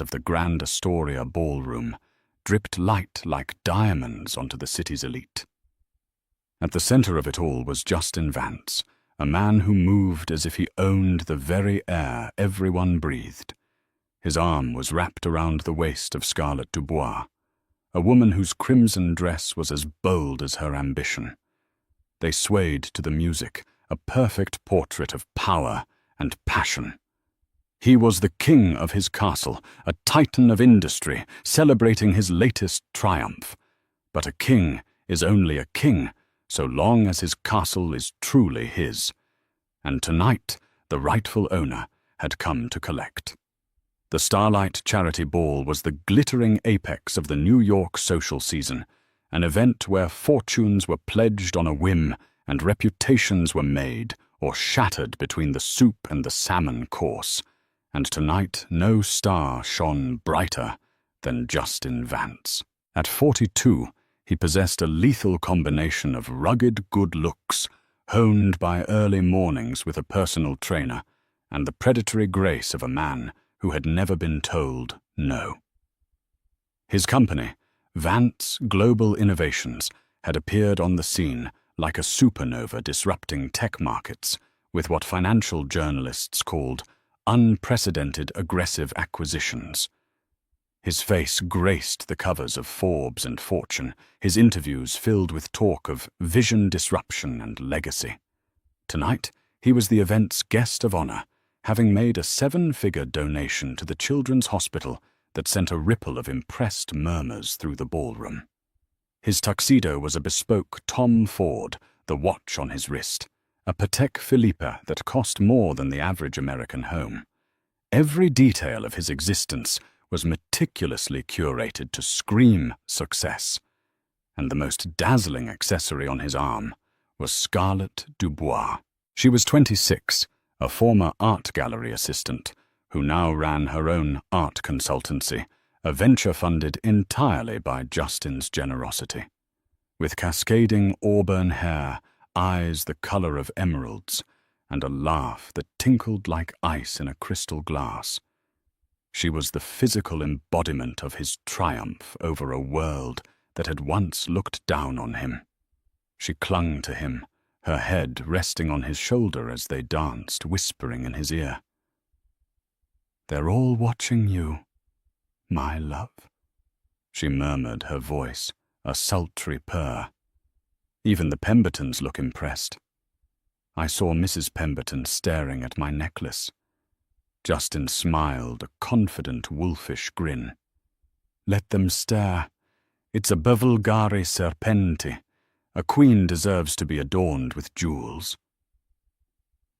of the Grand Astoria ballroom dripped light like diamonds onto the city's elite. At the center of it all was Justin Vance, a man who moved as if he owned the very air everyone breathed. His arm was wrapped around the waist of Scarlett Dubois, a woman whose crimson dress was as bold as her ambition. They swayed to the music, a perfect portrait of power and passion. He was the king of his castle, a titan of industry, celebrating his latest triumph. But a king is only a king so long as his castle is truly his. And tonight, the rightful owner had come to collect. The Starlight Charity Ball was the glittering apex of the New York social season, an event where fortunes were pledged on a whim and reputations were made or shattered between the soup and the salmon course. And tonight no star shone brighter than Justin Vance. At 42, he possessed a lethal combination of rugged good looks, honed by early mornings with a personal trainer, and the predatory grace of a man who had never been told no. His company, Vance Global Innovations, had appeared on the scene like a supernova disrupting tech markets with what financial journalists called unprecedented aggressive acquisitions. His face graced the covers of Forbes and Fortune, his interviews filled with talk of vision disruption and legacy. Tonight, he was the event's guest of honor, having made a 7-figure donation to the Children's Hospital that sent a ripple of impressed murmurs through the ballroom. His tuxedo was a bespoke Tom Ford, the watch on his wrist, a Patek Philippe that cost more than the average American home. Every detail of his existence was meticulously curated to scream success, and the most dazzling accessory on his arm was Scarlett Dubois. She was 26, a former art gallery assistant, who now ran her own art consultancy, a venture funded entirely by Justin's generosity. With cascading auburn hair, eyes the color of emeralds, and a laugh that tinkled like ice in a crystal glass, she was the physical embodiment of his triumph over a world that had once looked down on him. She clung to him, her head resting on his shoulder as they danced, whispering in his ear. "They're all watching you, my love," she murmured, her voice a sultry purr. "Even the Pembertons look impressed. I saw Mrs. Pemberton staring at my necklace." Justin smiled, a confident, wolfish grin. "Let them stare. It's a bevulgare serpenti. A queen deserves to be adorned with jewels."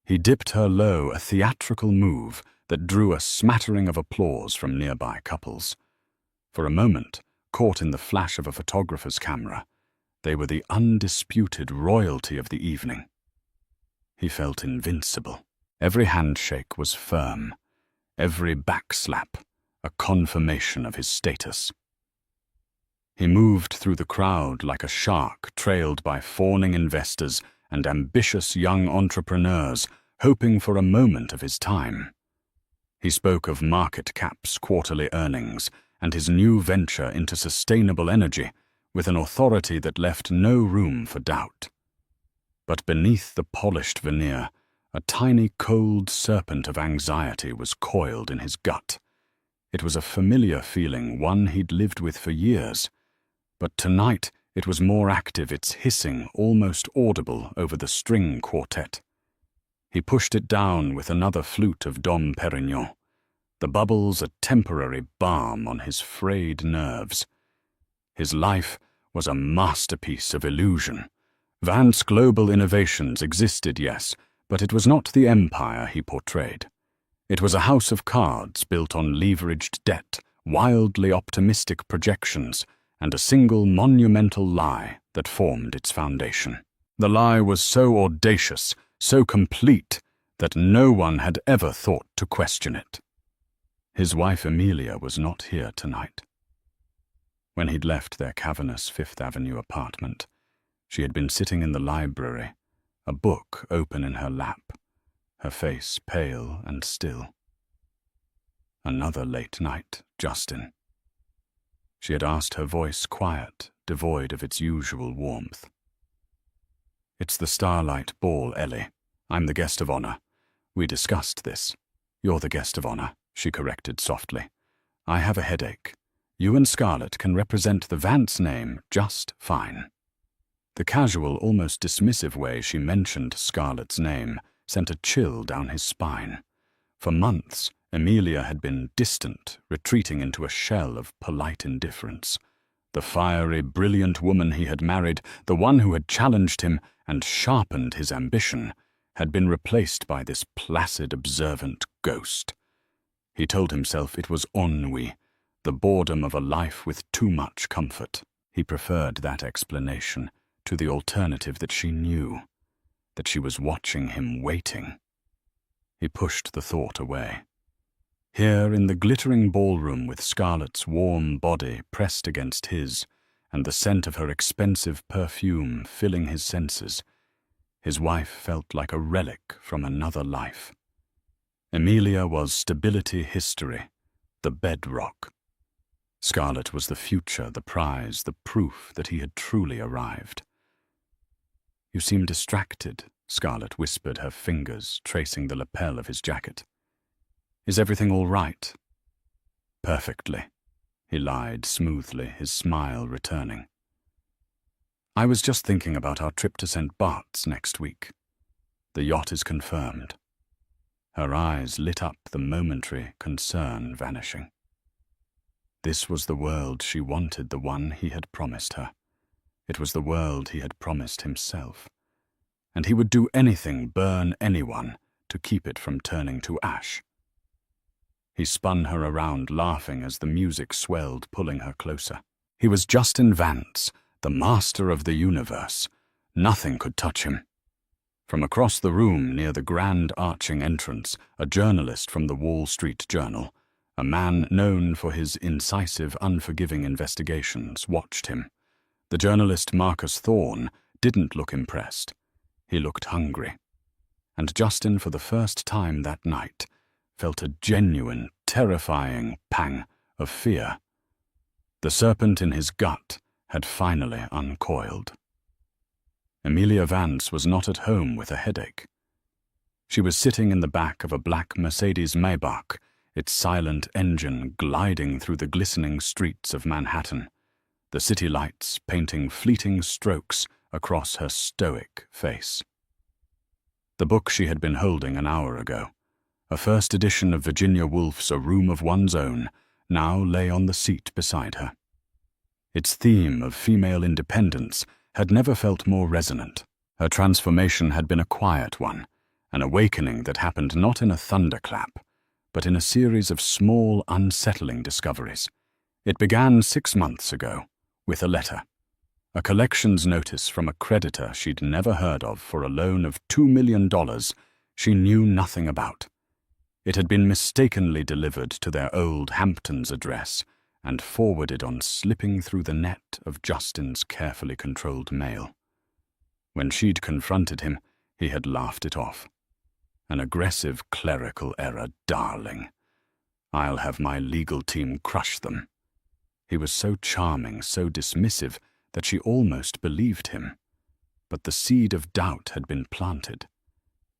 He dipped her low, a theatrical move that drew a smattering of applause from nearby couples. For a moment, caught in the flash of a photographer's camera, they were the undisputed royalty of the evening. He felt invincible. Every handshake was firm, every backslap a confirmation of his status. He moved through the crowd like a shark trailed by fawning investors and ambitious young entrepreneurs hoping for a moment of his time. He spoke of market caps, quarterly earnings, and his new venture into sustainable energy with an authority that left no room for doubt. But beneath the polished veneer, a tiny cold serpent of anxiety was coiled in his gut. It was a familiar feeling, one he'd lived with for years, but tonight it was more active, its hissing almost audible over the string quartet. He pushed it down with another flute of Dom Perignon, the bubbles a temporary balm on his frayed nerves. His life was a masterpiece of illusion. Vance Global Innovations existed, yes, but it was not the empire he portrayed. It was a house of cards built on leveraged debt, wildly optimistic projections, and a single monumental lie that formed its foundation. The lie was so audacious, so complete, that no one had ever thought to question it. His wife Amelia was not here tonight. When he'd left their cavernous Fifth Avenue apartment, she had been sitting in the library, a book open in her lap, her face pale and still. Another late night, Justin. She had asked, her voice quiet, devoid of its usual warmth. It's the Starlight Ball, Ellie. I'm the guest of honor. We discussed this. You're the guest of honor, she corrected softly. I have a headache. You and Scarlett can represent the Vance name just fine. The casual, almost dismissive way she mentioned Scarlett's name sent a chill down his spine. For months, Emilia had been distant, retreating into a shell of polite indifference. The fiery, brilliant woman he had married, the one who had challenged him and sharpened his ambition, had been replaced by this placid, observant ghost. He told himself it was ennui, the boredom of a life with too much comfort. He preferred that explanation to the alternative that she knew, that she was watching him waiting. He pushed the thought away. Here in the glittering ballroom with Scarlett's warm body pressed against his and the scent of her expensive perfume filling his senses, his wife felt like a relic from another life. Emilia was stability history, the bedrock. Scarlett was the future, the prize, the proof that he had truly arrived. You seem distracted, Scarlett whispered, her fingers tracing the lapel of his jacket. Is everything all right? Perfectly, he lied smoothly, his smile returning. I was just thinking about our trip to St. Bart's next week. The yacht is confirmed. Her eyes lit up, the momentary concern vanishing. This was the world she wanted, the one he had promised her. It was the world he had promised himself. And he would do anything, burn anyone, to keep it from turning to ash. He spun her around, laughing as the music swelled, pulling her closer. He was Justin Vance, the master of the universe. Nothing could touch him. From across the room, near the grand arching entrance, a journalist from the Wall Street Journal, a man known for his incisive, unforgiving investigations, watched him. The journalist Marcus Thorne didn't look impressed. He looked hungry. And Justin, for the first time that night, felt a genuine, terrifying pang of fear. The serpent in his gut had finally uncoiled. Emilia Vance was not at home with a headache. She was sitting in the back of a black Mercedes Maybach, its silent engine gliding through the glistening streets of Manhattan, the city lights painting fleeting strokes across her stoic face. The book she had been holding an hour ago, a first edition of Virginia Woolf's A Room of One's Own, now lay on the seat beside her. Its theme of female independence had never felt more resonant. Her transformation had been a quiet one, an awakening that happened not in a thunderclap, but in a series of small, unsettling discoveries. It began 6 months ago, with a letter. A collections notice from a creditor she'd never heard of for a loan of $2 million she knew nothing about. It had been mistakenly delivered to their old Hamptons address and forwarded on slipping through the net of Justin's carefully controlled mail. When she'd confronted him, he had laughed it off. An aggressive clerical error, darling. I'll have my legal team crush them. He was so charming, so dismissive, that she almost believed him. But the seed of doubt had been planted.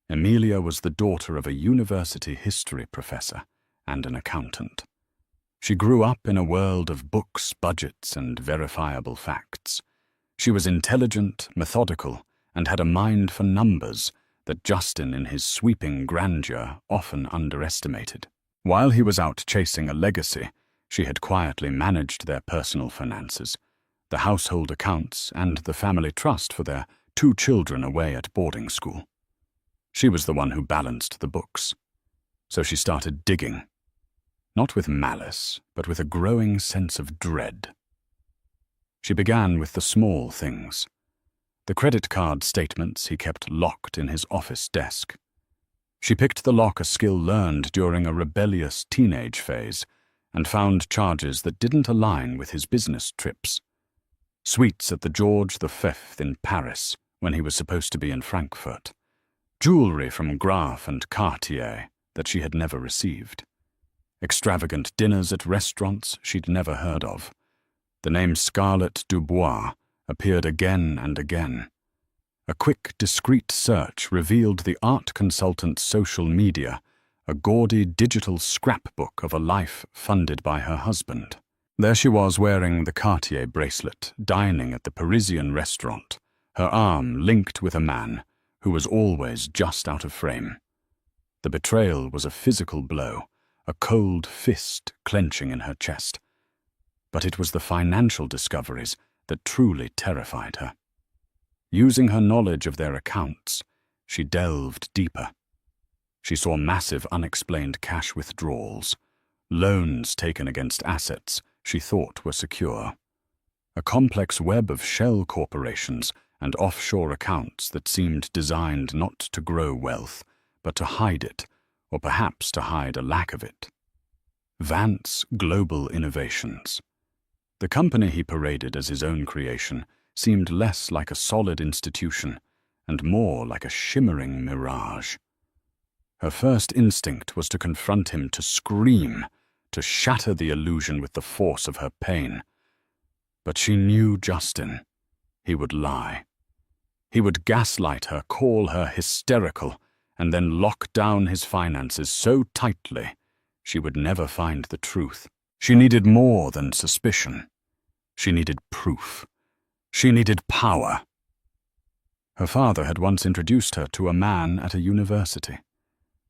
Emilia was the daughter of a university history professor and an accountant. She grew up in a world of books, budgets, and verifiable facts. She was intelligent, methodical, and had a mind for numbers that Justin, in his sweeping grandeur, often underestimated. While he was out chasing a legacy, she had quietly managed their personal finances, the household accounts, and the family trust for their 2 children away at boarding school. She was the one who balanced the books. So she started digging, not with malice, but with a growing sense of dread. She began with the small things. The credit card statements he kept locked in his office desk. She picked the lock, a skill learned during a rebellious teenage phase, and found charges that didn't align with his business trips. Suites at the George V in Paris when he was supposed to be in Frankfurt. Jewelry from Graff and Cartier that she had never received. extravagant dinners at restaurants she'd never heard of. The name Scarlett Dubois appeared again and again. A quick, discreet search revealed the art consultant's social media, a gaudy digital scrapbook of a life funded by her husband. There she was wearing the Cartier bracelet, dining at the Parisian restaurant, her arm linked with a man who was always just out of frame. The betrayal was a physical blow, a cold fist clenching in her chest. But it was the financial discoveries that truly terrified her. Using her knowledge of their accounts, she delved deeper. She saw massive unexplained cash withdrawals, loans taken against assets she thought were secure, a complex web of shell corporations and offshore accounts that seemed designed not to grow wealth, but to hide it, or perhaps to hide a lack of it. Vance Global Innovations. The company he paraded as his own creation seemed less like a solid institution and more like a shimmering mirage. Her first instinct was to confront him, to scream, to shatter the illusion with the force of her pain. But she knew Justin. He would lie. He would gaslight her, call her hysterical, and then lock down his finances so tightly she would never find the truth. She needed more than suspicion. She needed proof. She needed power. Her father had once introduced her to a man at a university,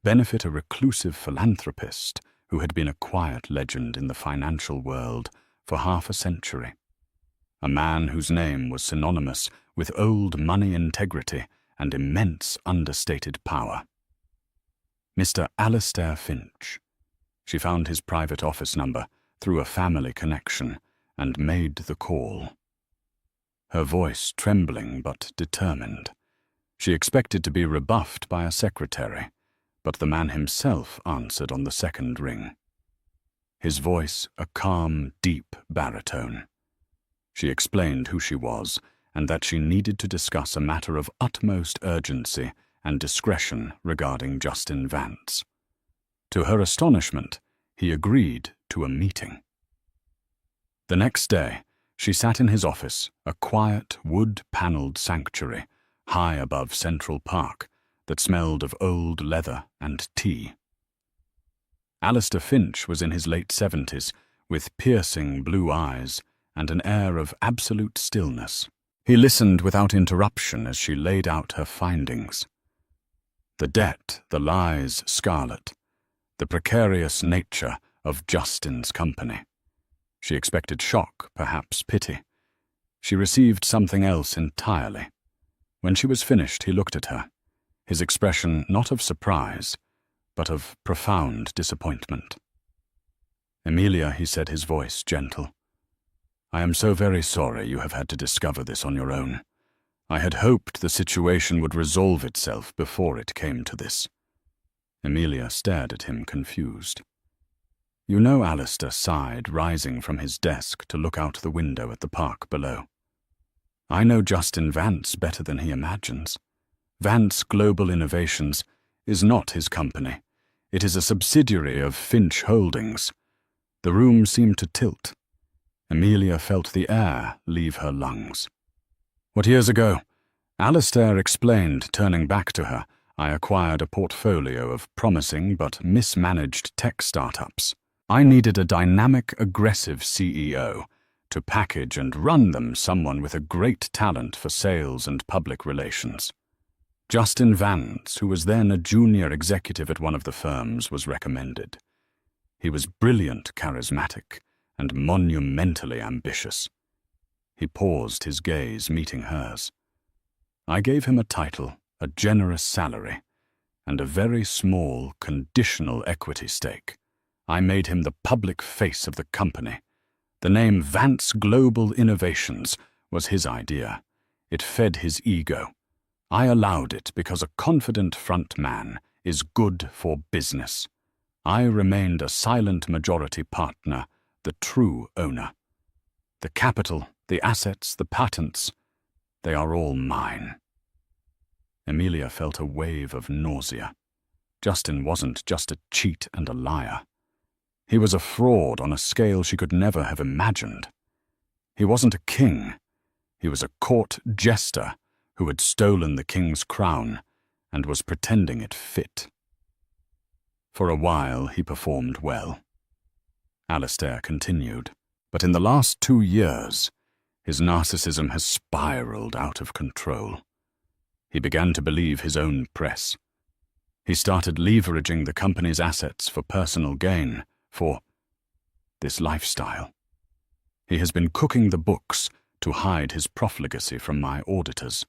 Benefit, a reclusive philanthropist who had been a quiet legend in the financial world for half a century. A man whose name was synonymous with old money integrity and immense understated power. Mr. Alistair Finch. She found his private office number through a family connection and made the call. Her voice trembling but determined. She expected to be rebuffed by a secretary, but the man himself answered on the second ring. His voice a calm, deep baritone. She explained who she was and that she needed to discuss a matter of utmost urgency and discretion regarding Justin Vance. To her astonishment, he agreed to a meeting. The next day, she sat in his office, a quiet, wood-paneled sanctuary, high above Central Park, that smelled of old leather and tea. Alistair Finch was in his late 70s, with piercing blue eyes and an air of absolute stillness. He listened without interruption as she laid out her findings. The debt, the lies, Scarlett, the precarious nature of Justin's company. She expected shock, perhaps pity. She received something else entirely. When she was finished, he looked at her, his expression not of surprise, but of profound disappointment. "Emilia," he said, his voice gentle, "I am so very sorry you have had to discover this on your own. I had hoped the situation would resolve itself before it came to this." Emilia stared at him, confused. "You know," Alistair sighed, rising from his desk to look out the window at the park below. "I know Justin Vance better than he imagines. Vance Global Innovations is not his company. It is a subsidiary of Finch Holdings." The room seemed to tilt. Emilia felt the air leave her lungs. "What years ago?" Alistair explained, turning back to her. "I acquired a portfolio of promising but mismanaged tech startups. I needed a dynamic, aggressive CEO to package and run them, someone with a great talent for sales and public relations. Justin Vance, who was then a junior executive at one of the firms, was recommended. He was brilliant, charismatic, and monumentally ambitious." He paused, his gaze meeting hers. "I gave him a title, a generous salary, and a very small, conditional equity stake. I made him the public face of the company. The name Vance Global Innovations was his idea. It fed his ego. I allowed it because a confident front man is good for business. I remained a silent majority partner, the true owner. The capital, the assets, the patents, they are all mine." Emilia felt a wave of nausea. Justin wasn't just a cheat and a liar. He was a fraud on a scale she could never have imagined. He wasn't a king. He was a court jester who had stolen the king's crown and was pretending it fit. For a while he performed well. Alistair continued, but in the last 2 years, his narcissism has spiraled out of control. He began to believe his own press. He started leveraging the company's assets for personal gain, for this lifestyle. He has been cooking the books to hide his profligacy from my auditors.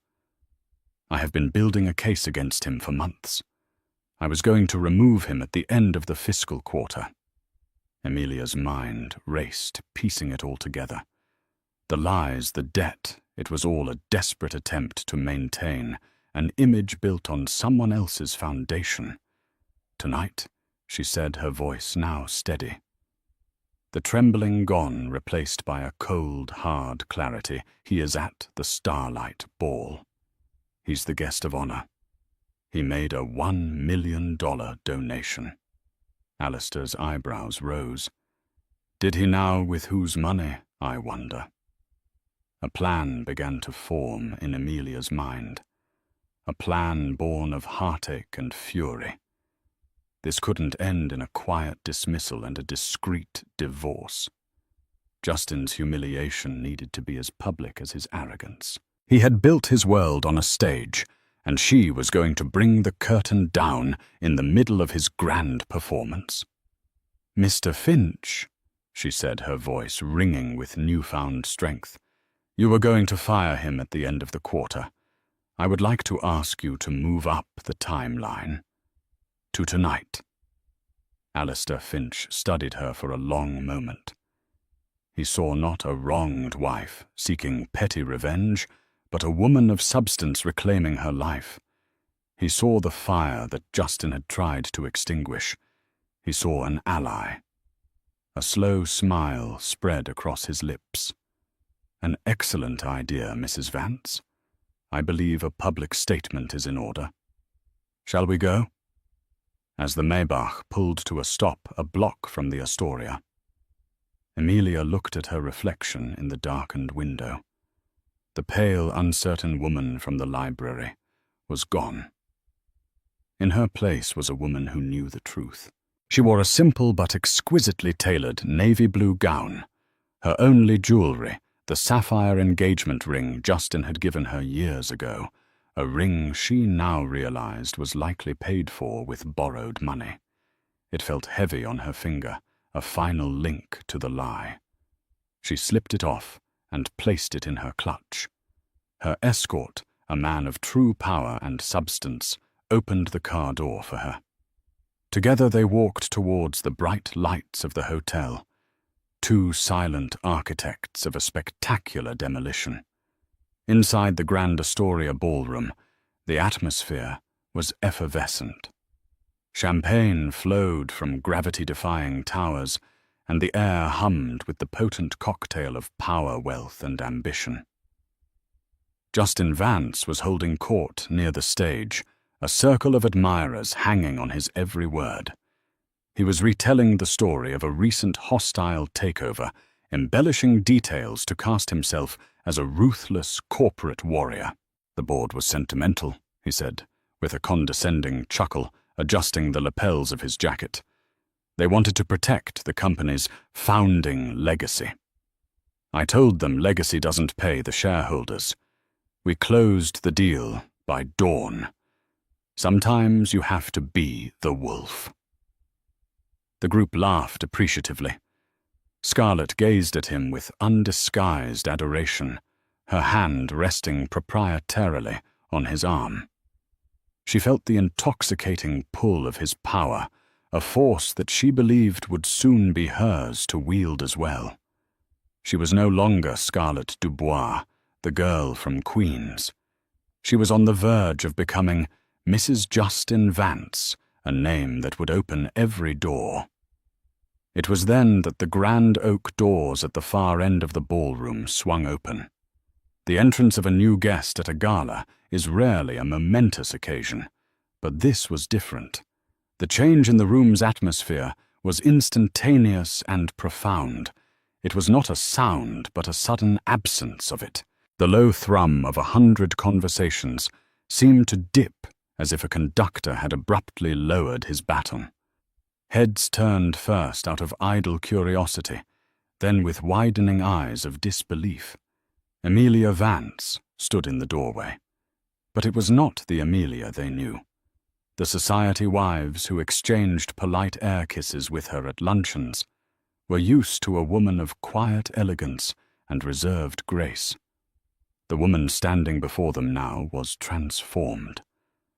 I have been building a case against him for months. I was going to remove him at the end of the fiscal quarter. Amelia's mind raced, piecing it all together. The lies, the debt, it was all a desperate attempt to maintain an image built on someone else's foundation. Tonight, she said, her voice now steady. The trembling gone, replaced by a cold, hard clarity. He is at the Starlight Ball. He's the guest of honor. He made a $1 million donation. Alistair's eyebrows rose. Did he now with whose money, I wonder? A plan began to form in Amelia's mind. A plan born of heartache and fury. This couldn't end in a quiet dismissal and a discreet divorce. Justin's humiliation needed to be as public as his arrogance. He had built his world on a stage, and she was going to bring the curtain down in the middle of his grand performance. "Mr. Finch," she said, her voice ringing with newfound strength, "you were going to fire him at the end of the quarter. I would like to ask you to move up the timeline. To tonight." Alistair Finch studied her for a long moment. He saw not a wronged wife seeking petty revenge, but a woman of substance reclaiming her life. He saw the fire that Justin had tried to extinguish. He saw an ally. A slow smile spread across his lips. "An excellent idea, Mrs. Vance. I believe a public statement is in order. Shall we go?" As the Maybach pulled to a stop a block from the Astoria, Amelia looked at her reflection in the darkened window. The pale, uncertain woman from the library was gone. In her place was a woman who knew the truth. She wore a simple but exquisitely tailored navy blue gown. Her only jewelry, the sapphire engagement ring Justin had given her years ago, a ring she now realized was likely paid for with borrowed money. It felt heavy on her finger, a final link to the lie. She slipped it off and placed it in her clutch. Her escort, a man of true power and substance, opened the car door for her. Together they walked towards the bright lights of the hotel, two silent architects of a spectacular demolition. Inside the Grand Astoria ballroom, the atmosphere was effervescent. Champagne flowed from gravity-defying towers, and the air hummed with the potent cocktail of power, wealth, and ambition. Justin Vance was holding court near the stage, a circle of admirers hanging on his every word. He was retelling the story of a recent hostile takeover, embellishing details to cast himself as a ruthless corporate warrior. "The board was sentimental," he said, with a condescending chuckle, adjusting the lapels of his jacket. "They wanted to protect the company's founding legacy. I told them legacy doesn't pay the shareholders. We closed the deal by dawn. Sometimes you have to be the wolf." The group laughed appreciatively. Scarlett gazed at him with undisguised adoration, her hand resting proprietarily on his arm. She felt the intoxicating pull of his power, a force that she believed would soon be hers to wield as well. She was no longer Scarlett Dubois, the girl from Queens. She was on the verge of becoming Mrs. Justin Vance, a name that would open every door. It was then that the grand oak doors at the far end of the ballroom swung open. The entrance of a new guest at a gala is rarely a momentous occasion, but this was different. The change in the room's atmosphere was instantaneous and profound. It was not a sound, but a sudden absence of it. The low thrum of 100 conversations seemed to dip as if a conductor had abruptly lowered his baton. Heads turned first out of idle curiosity, then with widening eyes of disbelief. Amelia Vance stood in the doorway. But it was not the Amelia they knew. The society wives who exchanged polite air kisses with her at luncheons were used to a woman of quiet elegance and reserved grace. The woman standing before them now was transformed.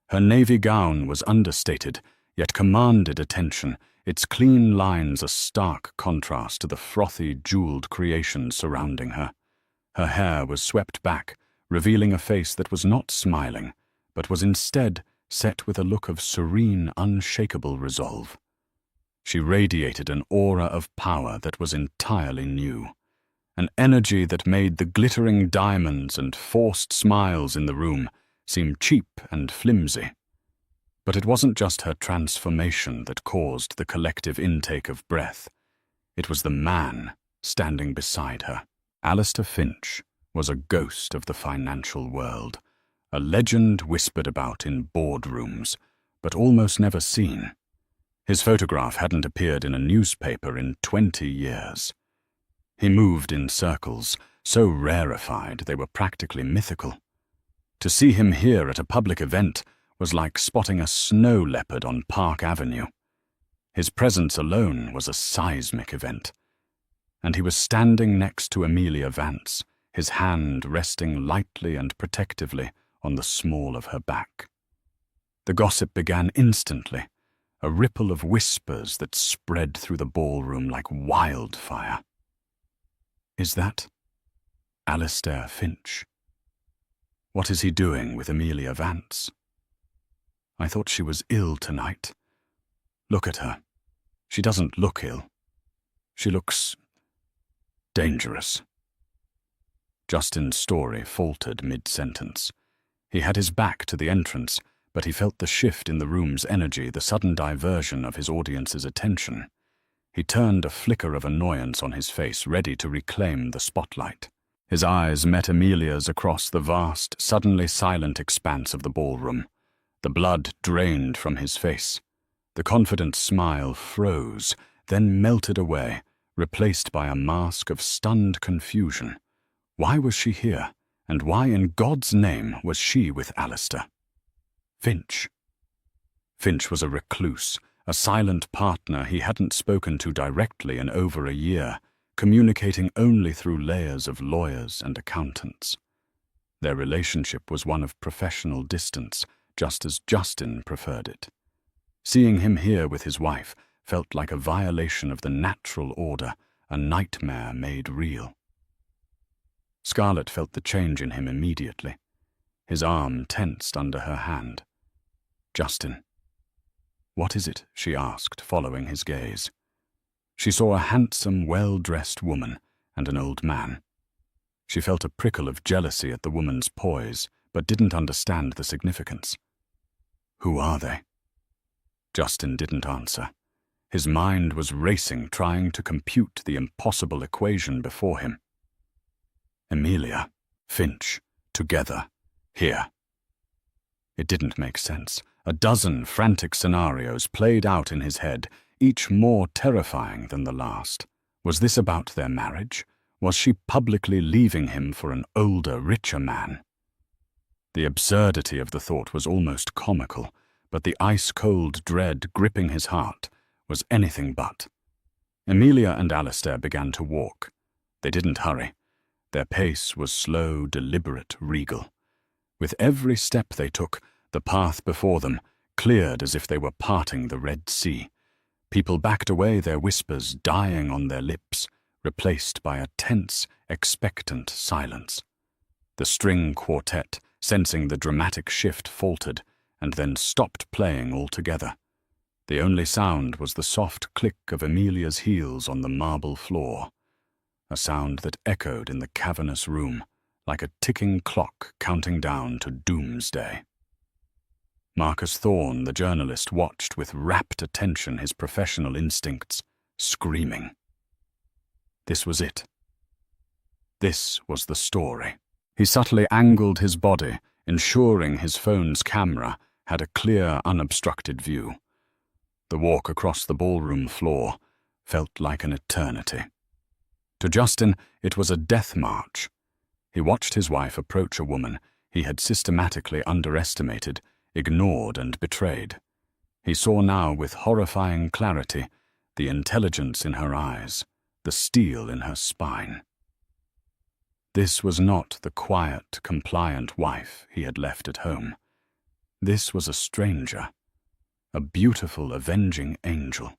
Her navy gown was understated, yet commanded attention, its clean lines a stark contrast to the frothy, jeweled creation surrounding her. Her hair was swept back, revealing a face that was not smiling, but was instead set with a look of serene, unshakable resolve. She radiated an aura of power that was entirely new, an energy that made the glittering diamonds and forced smiles in the room seem cheap and flimsy. But it wasn't just her transformation that caused the collective intake of breath. It was the man standing beside her. Alistair Finch was a ghost of the financial world, a legend whispered about in boardrooms, but almost never seen. His photograph hadn't appeared in a newspaper in 20 years. He moved in circles, so rarefied they were practically mythical. To see him here at a public event was like spotting a snow leopard on Park Avenue. His presence alone was a seismic event. And he was standing next to Amelia Vance, his hand resting lightly and protectively on the small of her back. The gossip began instantly, a ripple of whispers that spread through the ballroom like wildfire. Is that Alistair Finch? What is he doing with Amelia Vance? I thought she was ill tonight. Look at her. She doesn't look ill. She looks dangerous. Justin's story faltered mid-sentence. He had his back to the entrance, but he felt the shift in the room's energy, the sudden diversion of his audience's attention. He turned a flicker of annoyance on his face, ready to reclaim the spotlight. His eyes met Amelia's across the vast, suddenly silent expanse of the ballroom. The blood drained from his face. The confident smile froze, then melted away, replaced by a mask of stunned confusion. Why was she here, and why in God's name was she with Alistair? Finch. Finch was a recluse, a silent partner he hadn't spoken to directly in over a year, communicating only through layers of lawyers and accountants. Their relationship was one of professional distance, just as Justin preferred it. Seeing him here with his wife felt like a violation of the natural order, a nightmare made real. Scarlett felt the change in him immediately. His arm tensed under her hand. Justin. What is it? She asked, following his gaze. She saw a handsome, well-dressed woman and an old man. She felt a prickle of jealousy at the woman's poise, but didn't understand the significance. Who are they? Justin didn't answer. His mind was racing, trying to compute the impossible equation before him. Amelia, Finch, together, here. It didn't make sense. A dozen frantic scenarios played out in his head, each more terrifying than the last. Was this about their marriage? Was she publicly leaving him for an older, richer man? The absurdity of the thought was almost comical, but the ice-cold dread gripping his heart was anything but. Amelia and Alistair began to walk. They didn't hurry. Their pace was slow, deliberate, regal. With every step they took, the path before them cleared as if they were parting the Red Sea. People backed away, their whispers dying on their lips, replaced by a tense, expectant silence. The string quartet, sensing the dramatic shift, faltered, and then stopped playing altogether. The only sound was the soft click of Amelia's heels on the marble floor, a sound that echoed in the cavernous room, like a ticking clock counting down to doomsday. Marcus Thorne, the journalist, watched with rapt attention, his professional instincts screaming. This was it. This was the story. He subtly angled his body, ensuring his phone's camera had a clear, unobstructed view. The walk across the ballroom floor felt like an eternity. To Justin, it was a death march. He watched his wife approach a woman he had systematically underestimated, ignored, and betrayed. He saw now with horrifying clarity the intelligence in her eyes, the steel in her spine. This was not the quiet, compliant wife he had left at home. This was a stranger, a beautiful, avenging angel.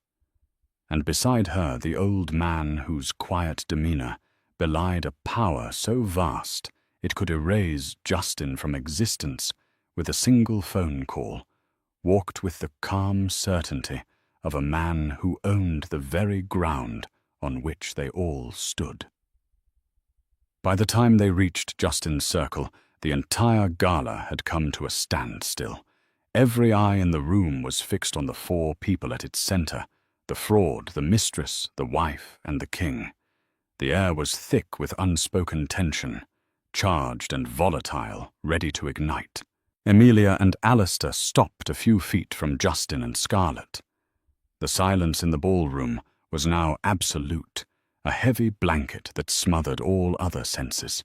And beside her, the old man whose quiet demeanor belied a power so vast it could erase Justin from existence with a single phone call, walked with the calm certainty of a man who owned the very ground on which they all stood. By the time they reached Justin's circle, the entire gala had come to a standstill. Every eye in the room was fixed on the four people at its center: the fraud, the mistress, the wife, and the king. The air was thick with unspoken tension, charged and volatile, ready to ignite. Emilia and Alistair stopped a few feet from Justin and Scarlett. The silence in the ballroom was now absolute, a heavy blanket that smothered all other senses.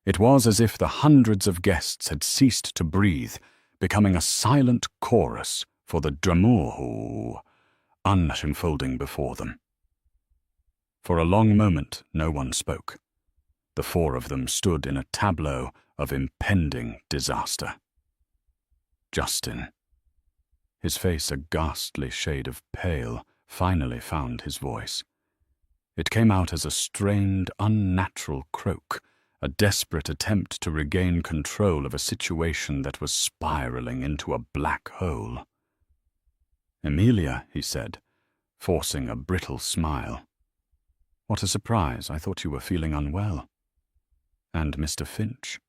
It was as if the hundreds of guests had ceased to breathe, becoming a silent chorus for the drama unfolding before them. For a long moment, no one spoke. The four of them stood in a tableau of impending disaster. Justin, his face a ghastly shade of pale, finally found his voice. It came out as a strained, unnatural croak, a desperate attempt to regain control of a situation that was spiraling into a black hole. "Emilia," he said, forcing a brittle smile. "What a surprise. I thought you were feeling unwell." "And Mr. Finch?"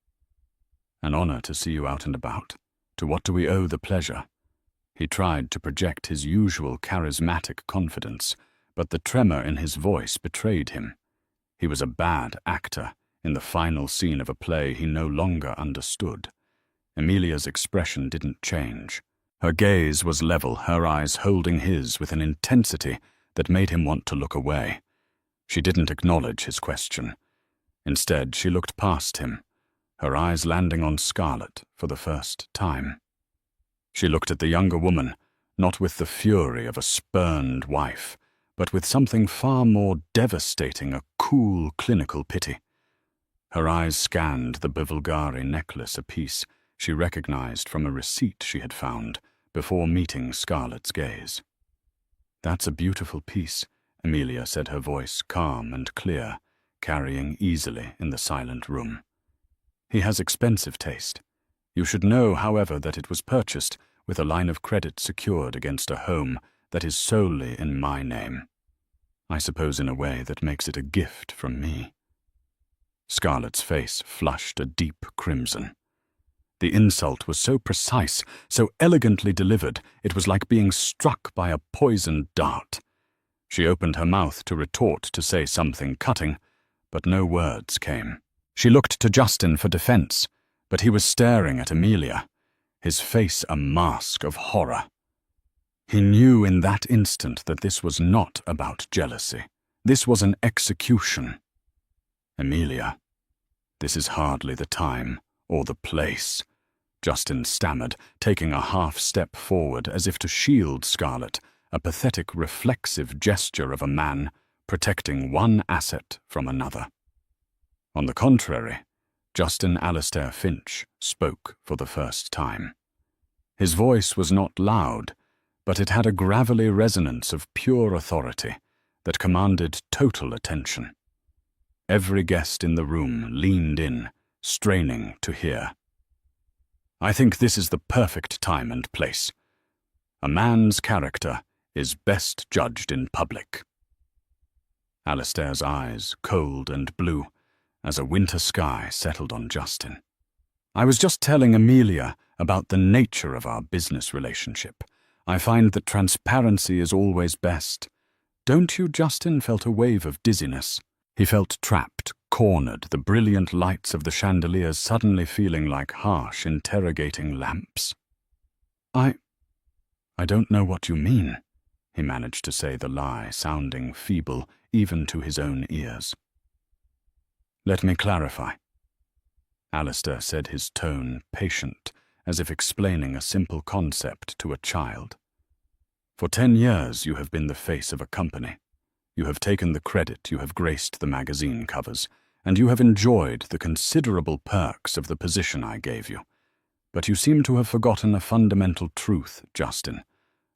"An honor to see you out and about. To what do we owe the pleasure?" He tried to project his usual charismatic confidence, but the tremor in his voice betrayed him. He was a bad actor in the final scene of a play he no longer understood. Emilia's expression didn't change. Her gaze was level, her eyes holding his with an intensity that made him want to look away. She didn't acknowledge his question. Instead, she looked past him, her eyes landing on Scarlett for the first time. She looked at the younger woman, not with the fury of a spurned wife, but with something far more devastating, a cool, clinical pity. Her eyes scanned the Bivalgari necklace, a piece she recognized from a receipt she had found before meeting Scarlett's gaze. "That's a beautiful piece," Emilia said, her voice calm and clear, carrying easily in the silent room. "He has expensive taste. You should know, however, that it was purchased with a line of credit secured against a home that is solely in my name. I suppose in a way that makes it a gift from me." Scarlett's face flushed a deep crimson. The insult was so precise, so elegantly delivered, it was like being struck by a poisoned dart. She opened her mouth to retort, to say something cutting, but no words came. She looked to Justin for defense, but he was staring at Emilia, his face a mask of horror. He knew in that instant that this was not about jealousy. This was an execution. "Emilia, this is hardly the time or the place," Justin stammered, taking a half-step forward as if to shield Scarlett, a pathetic, reflexive gesture of a man protecting one asset from another. On the contrary, Justin Alistair Finch spoke for the first time. His voice was not loud, but it had a gravelly resonance of pure authority that commanded total attention. Every guest in the room leaned in, straining to hear. "I think this is the perfect time and place. A man's character is best judged in public." Alistair's eyes, cold and blue, as a winter sky settled on Justin. I was just telling Amelia about the nature of our business relationship. I find that transparency is always best. Don't you, Justin? Felt a wave of dizziness. He felt trapped, cornered, the brilliant lights of the chandeliers suddenly feeling like harsh, interrogating lamps. I don't know what you mean, he managed to say, the lie sounding feeble even to his own ears. Let me clarify. Alistair said, his tone patient, as if explaining a simple concept to a child. For 10 years you have been the face of a company. You have taken the credit, you have graced the magazine covers, and you have enjoyed the considerable perks of the position I gave you. But you seem to have forgotten a fundamental truth, Justin.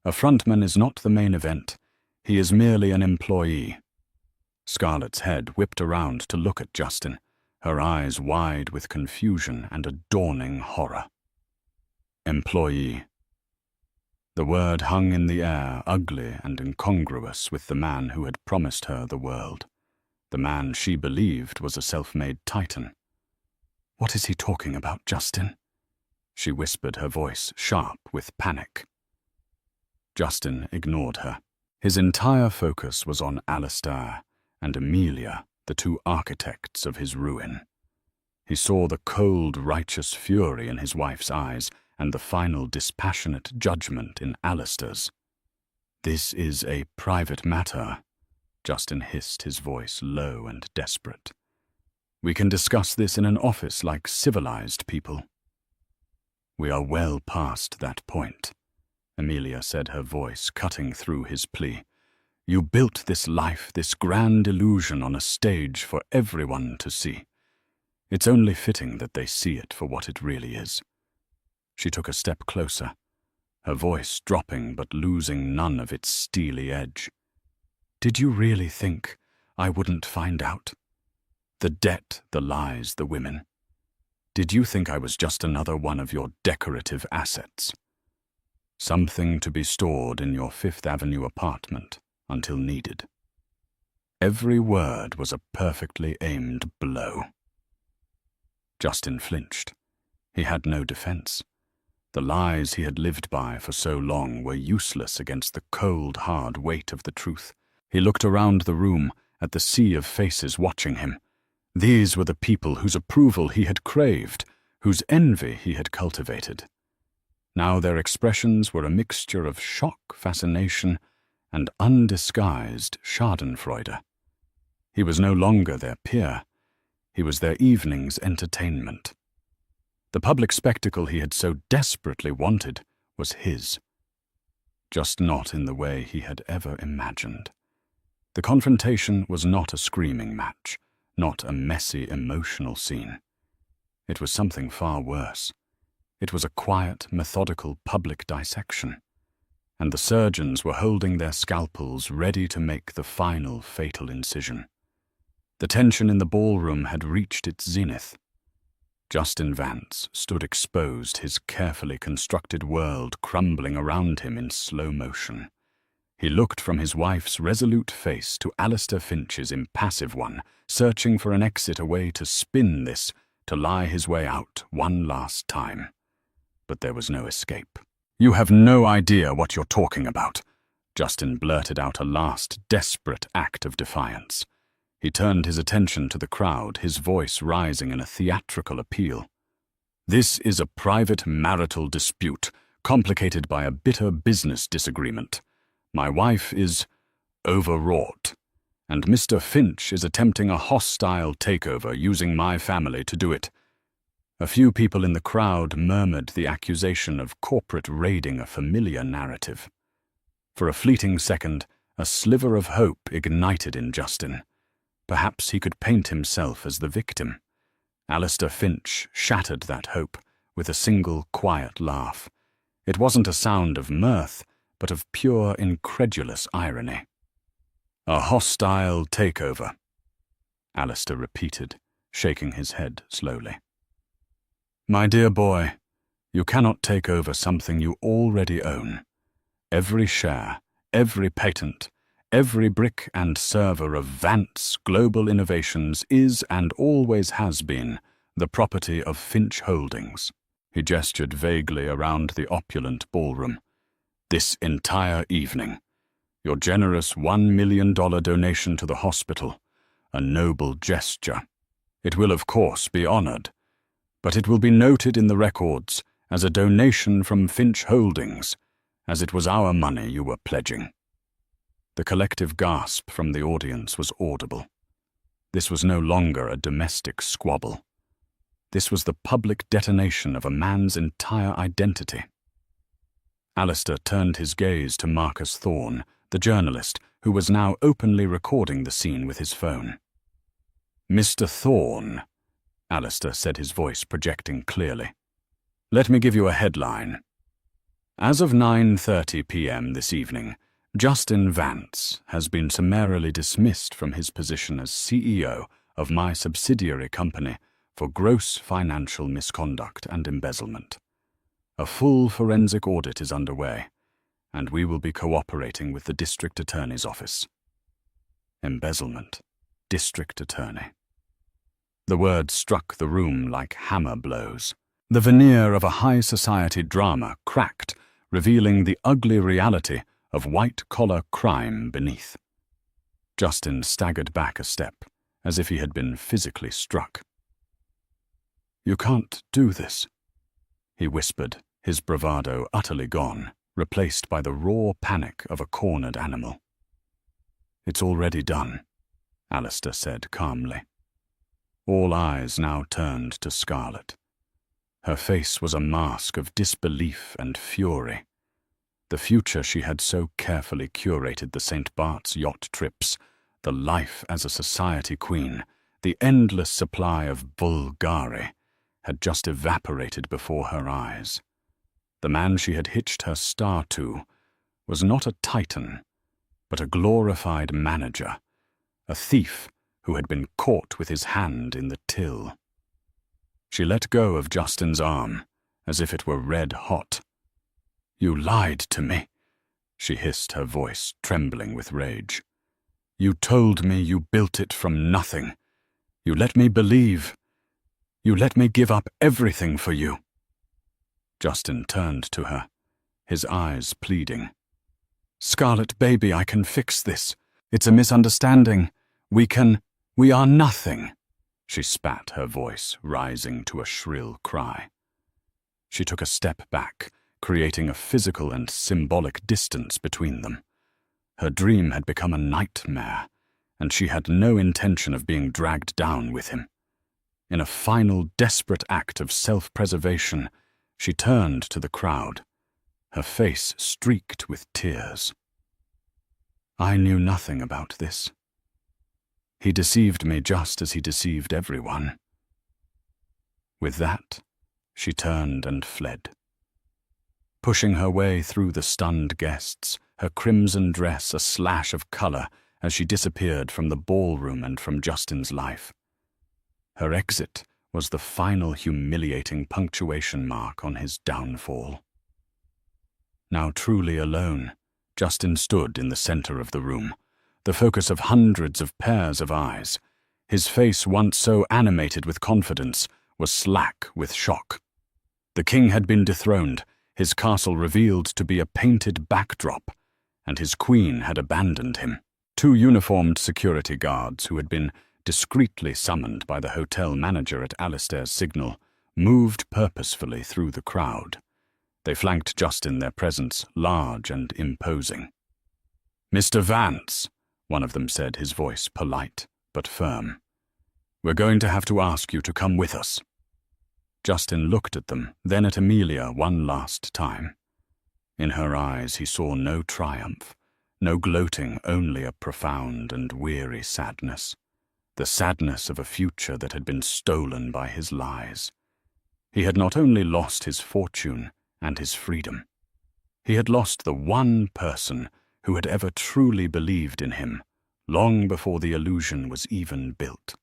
A frontman is not the main event. He is merely an employee. Scarlett's head whipped around to look at Justin, her eyes wide with confusion and a dawning horror. Employee. The word hung in the air, ugly and incongruous with the man who had promised her the world. The man she believed was a self-made titan. What is he talking about, Justin? She whispered, her voice sharp with panic. Justin ignored her. His entire focus was on Alistair and Amelia, the two architects of his ruin. He saw the cold, righteous fury in his wife's eyes and the final dispassionate judgment in Alistair's. This is a private matter, Justin hissed, his voice low and desperate. We can discuss this in an office like civilized people. We are well past that point, Amelia said, her voice cutting through his plea. You built this life, this grand illusion, on a stage for everyone to see. It's only fitting that they see it for what it really is. She took a step closer, her voice dropping but losing none of its steely edge. Did you really think I wouldn't find out? The debt, the lies, the women. Did you think I was just another one of your decorative assets? Something to be stored in your Fifth Avenue apartment until needed. Every word was a perfectly aimed blow. Justin flinched. He had no defense. The lies he had lived by for so long were useless against the cold, hard weight of the truth. He looked around the room at the sea of faces watching him. These were the people whose approval he had craved, whose envy he had cultivated. Now their expressions were a mixture of shock, fascination, and undisguised schadenfreude. He was no longer their peer. He was their evening's entertainment. The public spectacle he had so desperately wanted was his, just not in the way he had ever imagined. The confrontation was not a screaming match, not a messy, emotional scene. It was something far worse. It was a quiet, methodical public dissection, and the surgeons were holding their scalpels ready to make the final fatal incision. The tension in the ballroom had reached its zenith. Justin Vance stood exposed, his carefully constructed world crumbling around him in slow motion. He looked from his wife's resolute face to Alistair Finch's impassive one, searching for an exit, a way to spin this, to lie his way out one last time. But there was no escape. You have no idea what you're talking about, Justin blurted out, a last desperate act of defiance. He turned his attention to the crowd, his voice rising in a theatrical appeal. This is a private marital dispute, complicated by a bitter business disagreement. My wife is overwrought, and Mr. Finch is attempting a hostile takeover, using my family to do it. A few people in the crowd murmured the accusation of corporate raiding a familiar narrative. For a fleeting second, a sliver of hope ignited in Justin. Perhaps he could paint himself as the victim. Alistair Finch shattered that hope with a single quiet laugh. It wasn't a sound of mirth, but of pure, incredulous irony. A hostile takeover, Alistair repeated, shaking his head slowly. My dear boy, you cannot take over something you already own. Every share, every patent, every brick and server of Vance Global Innovations is and always has been the property of Finch Holdings. He gestured vaguely around the opulent ballroom. This entire evening. Your generous $1 million donation to the hospital. A noble gesture. It will, of course, be honored, but it will be noted in the records as a donation from Finch Holdings, as it was our money you were pledging. The collective gasp from the audience was audible. This was no longer a domestic squabble. This was the public detonation of a man's entire identity. Alistair turned his gaze to Marcus Thorne, the journalist, who was now openly recording the scene with his phone. "Mr. Thorne," Alistair said, his voice projecting clearly. "Let me give you a headline. As of 9:30 p.m. this evening, Justin Vance has been summarily dismissed from his position as CEO of my subsidiary company for gross financial misconduct and embezzlement. A full forensic audit is underway, and we will be cooperating with the District Attorney's office." Embezzlement. District Attorney. The words struck the room like hammer blows. The veneer of a high society drama cracked, revealing the ugly reality of white-collar crime beneath. Justin staggered back a step, as if he had been physically struck. "You can't do this," he whispered, his bravado utterly gone, replaced by the raw panic of a cornered animal. "It's already done," Alistair said calmly. All eyes now turned to Scarlet. Her face was a mask of disbelief and fury. The future she had so carefully curated, the St. Bart's yacht trips, the life as a society queen, the endless supply of vulgari, had just evaporated before her eyes. The man she had hitched her star to was not a titan, but a glorified manager, a thief who had been caught with his hand in the till. She let go of Justin's arm, as if it were red hot. "You lied to me," she hissed, her voice trembling with rage. "You told me you built it from nothing. You let me believe. You let me give up everything for you." Justin turned to her, his eyes pleading. "Scarlet, baby, I can fix this. It's a misunderstanding. We are nothing." She spat, her voice rising to a shrill cry. She took a step back, creating a physical and symbolic distance between them. Her dream had become a nightmare, and she had no intention of being dragged down with him. In a final desperate act of self-preservation, she turned to the crowd, her face streaked with tears. "I knew nothing about this. He deceived me just as he deceived everyone." With that, she turned and fled. Pushing her way through the stunned guests, her crimson dress a slash of color as she disappeared from the ballroom and from Justin's life. Her exit was the final humiliating punctuation mark on his downfall. Now truly alone, Justin stood in the center of the room, the focus of hundreds of pairs of eyes. His face, once so animated with confidence, was slack with shock. The king had been dethroned, his castle revealed to be a painted backdrop, and his queen had abandoned him. Two uniformed security guards, who had been discreetly summoned by the hotel manager at Alistair's signal, moved purposefully through the crowd. They flanked Justin, their presence large and imposing. "Mr. Vance," one of them said, his voice polite but firm, "we're going to have to ask you to come with us." Justin looked at them, then at Amelia one last time. In her eyes he saw no triumph, no gloating, only a profound and weary sadness. The sadness of a future that had been stolen by his lies. He had not only lost his fortune and his freedom. He had lost the one person who had ever truly believed in him, long before the illusion was even built.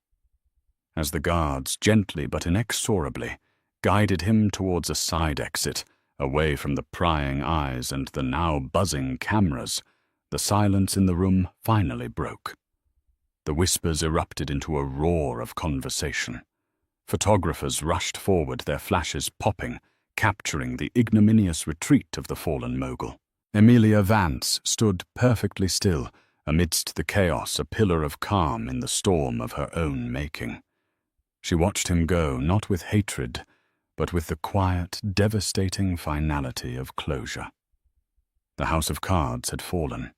As the guards, gently but inexorably, guided him towards a side exit, away from the prying eyes and the now buzzing cameras, the silence in the room finally broke. The whispers erupted into a roar of conversation. Photographers rushed forward, their flashes popping, capturing the ignominious retreat of the fallen mogul. Amelia Vance stood perfectly still, amidst the chaos, a pillar of calm in the storm of her own making. She watched him go, not with hatred, but with the quiet, devastating finality of closure. The house of cards had fallen,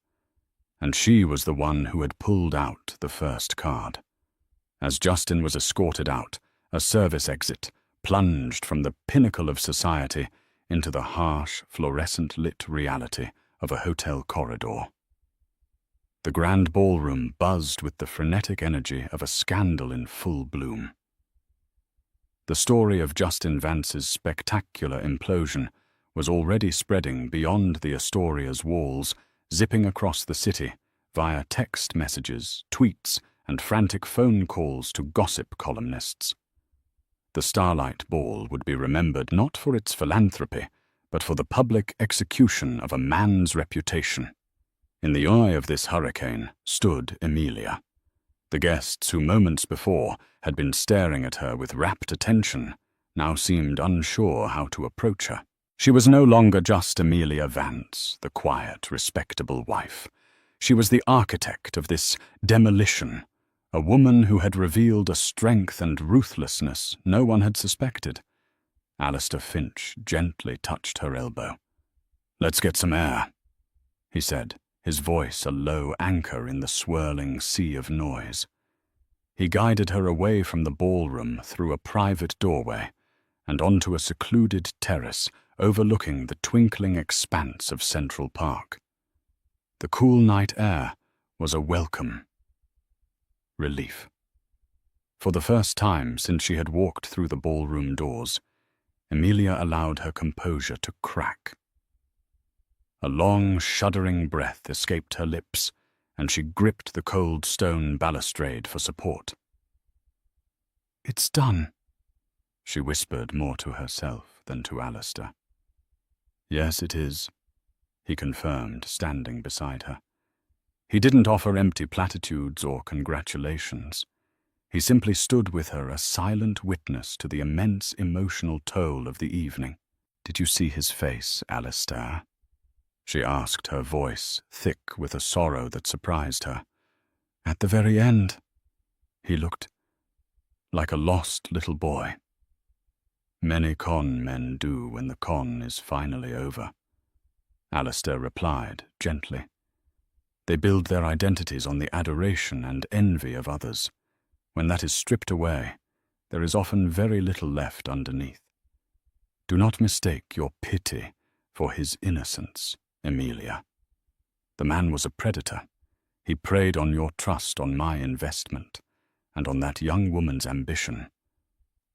and she was the one who had pulled out the first card. As Justin was escorted out, a service exit plunged from the pinnacle of society into the harsh, fluorescent-lit reality of a hotel corridor. The grand ballroom buzzed with the frenetic energy of a scandal in full bloom. The story of Justin Vance's spectacular implosion was already spreading beyond the Astoria's walls, zipping across the city via text messages, tweets, and frantic phone calls to gossip columnists. The Starlight Ball would be remembered not for its philanthropy, but for the public execution of a man's reputation. In the eye of this hurricane stood Amelia. The guests who moments before had been staring at her with rapt attention now seemed unsure how to approach her. She was no longer just Amelia Vance, the quiet, respectable wife. She was the architect of this demolition, a woman who had revealed a strength and ruthlessness no one had suspected. Alistair Finch gently touched her elbow. "Let's get some air," he said, his voice a low anchor in the swirling sea of noise. He guided her away from the ballroom through a private doorway and onto a secluded terrace overlooking the twinkling expanse of Central Park. The cool night air was a welcome relief. For the first time since she had walked through the ballroom doors, Amelia allowed her composure to crack. A long, shuddering breath escaped her lips, and she gripped the cold stone balustrade for support. "It's done," she whispered more to herself than to Alistair. "Yes, it is," he confirmed, standing beside her. He didn't offer empty platitudes or congratulations. He simply stood with her, a silent witness to the immense emotional toll of the evening. "Did you see his face, Alistair?" she asked, her voice thick with a sorrow that surprised her. "At the very end, he looked like a lost little boy." "Many con men do when the con is finally over," Alistair replied gently. "They build their identities on the adoration and envy of others. When that is stripped away, there is often very little left underneath. Do not mistake your pity for his innocence, Amelia. The man was a predator. He preyed on your trust, on my investment, and on that young woman's ambition.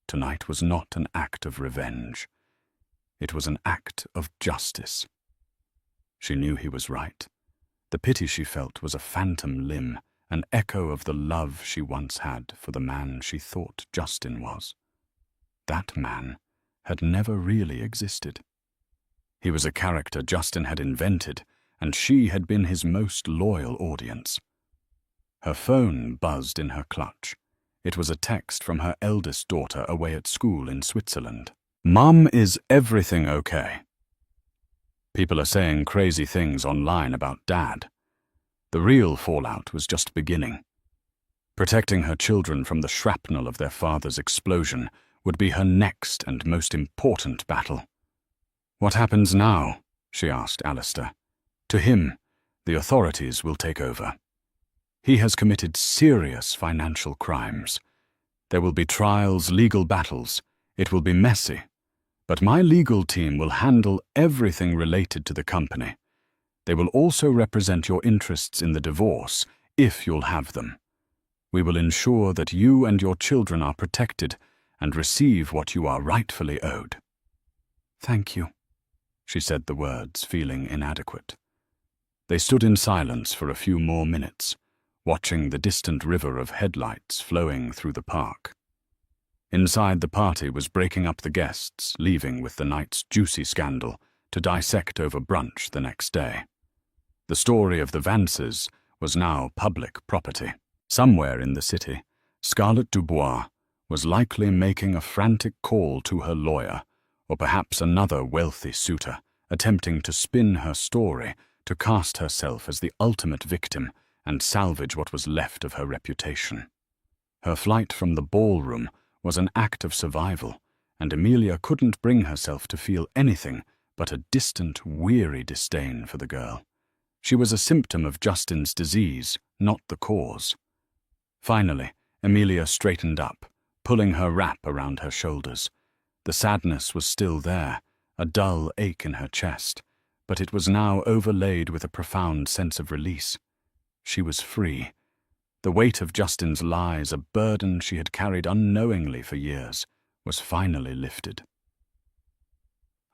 Tonight was not an act of revenge. It was an act of justice." She knew he was right. The pity she felt was a phantom limb, an echo of the love she once had for the man she thought Justin was. That man had never really existed. He was a character Justin had invented, and she had been his most loyal audience. Her phone buzzed in her clutch. It was a text from her eldest daughter away at school in Switzerland. "Mum, is everything okay? People are saying crazy things online about Dad." The real fallout was just beginning. Protecting her children from the shrapnel of their father's explosion would be her next and most important battle. "What happens now?" she asked Alistair. "To him, the authorities will take over. He has committed serious financial crimes. There will be trials, legal battles. It will be messy. But my legal team will handle everything related to the company. They will also represent your interests in the divorce, if you'll have them. We will ensure that you and your children are protected and receive what you are rightfully owed." "Thank you," she said the words, feeling inadequate. They stood in silence for a few more minutes, watching the distant river of headlights flowing through the park. Inside, the party was breaking up the guests, leaving with the night's juicy scandal to dissect over brunch the next day. The story of the Vances was now public property. Somewhere in the city, Scarlett Dubois was likely making a frantic call to her lawyer, or perhaps another wealthy suitor, attempting to spin her story to cast herself as the ultimate victim and salvage what was left of her reputation. Her flight from the ballroom was an act of survival, and Amelia couldn't bring herself to feel anything but a distant, weary disdain for the girl. She was a symptom of Justin's disease, not the cause. Finally, Amelia straightened up, pulling her wrap around her shoulders. The sadness was still there, a dull ache in her chest, but it was now overlaid with a profound sense of release. She was free. The weight of Justin's lies, a burden she had carried unknowingly for years, was finally lifted.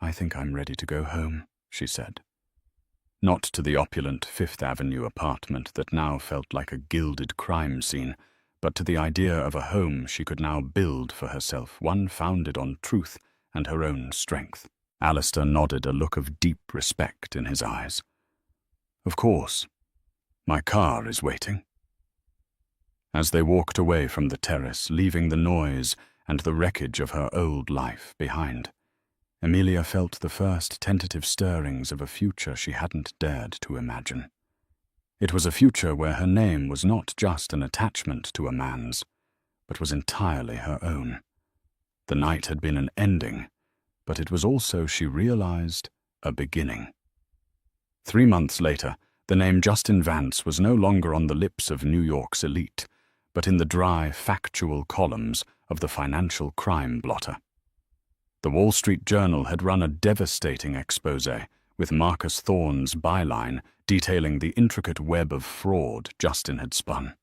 "I think I'm ready to go home," she said. Not to the opulent Fifth Avenue apartment that now felt like a gilded crime scene, but to the idea of a home she could now build for herself, one founded on truth and her own strength. Alistair nodded, a look of deep respect in his eyes. "Of course. My car is waiting." As they walked away from the terrace, leaving the noise and the wreckage of her old life behind, Amelia felt the first tentative stirrings of a future she hadn't dared to imagine. It was a future where her name was not just an attachment to a man's, but was entirely her own. The night had been an ending, but it was also, she realized, a beginning. 3 months later, the name Justin Vance was no longer on the lips of New York's elite, but in the dry, factual columns of the financial crime blotter. The Wall Street Journal had run a devastating exposé, with Marcus Thorne's byline detailing the intricate web of fraud Justin had spun.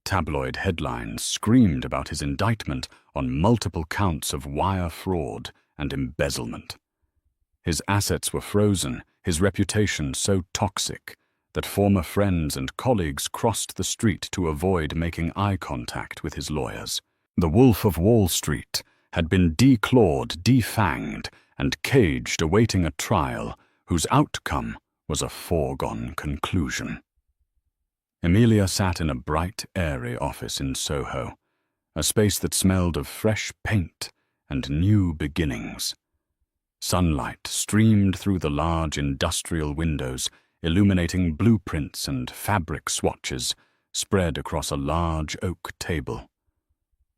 Tabloid headlines screamed about his indictment on multiple counts of wire fraud and embezzlement. His assets were frozen, his reputation so toxic that former friends and colleagues crossed the street to avoid making eye contact with his lawyers. The Wolf of Wall Street had been declawed, defanged, and caged, awaiting a trial whose outcome was a foregone conclusion. Amelia sat in a bright, airy office in Soho, a space that smelled of fresh paint and new beginnings. Sunlight streamed through the large industrial windows, illuminating blueprints and fabric swatches spread across a large oak table.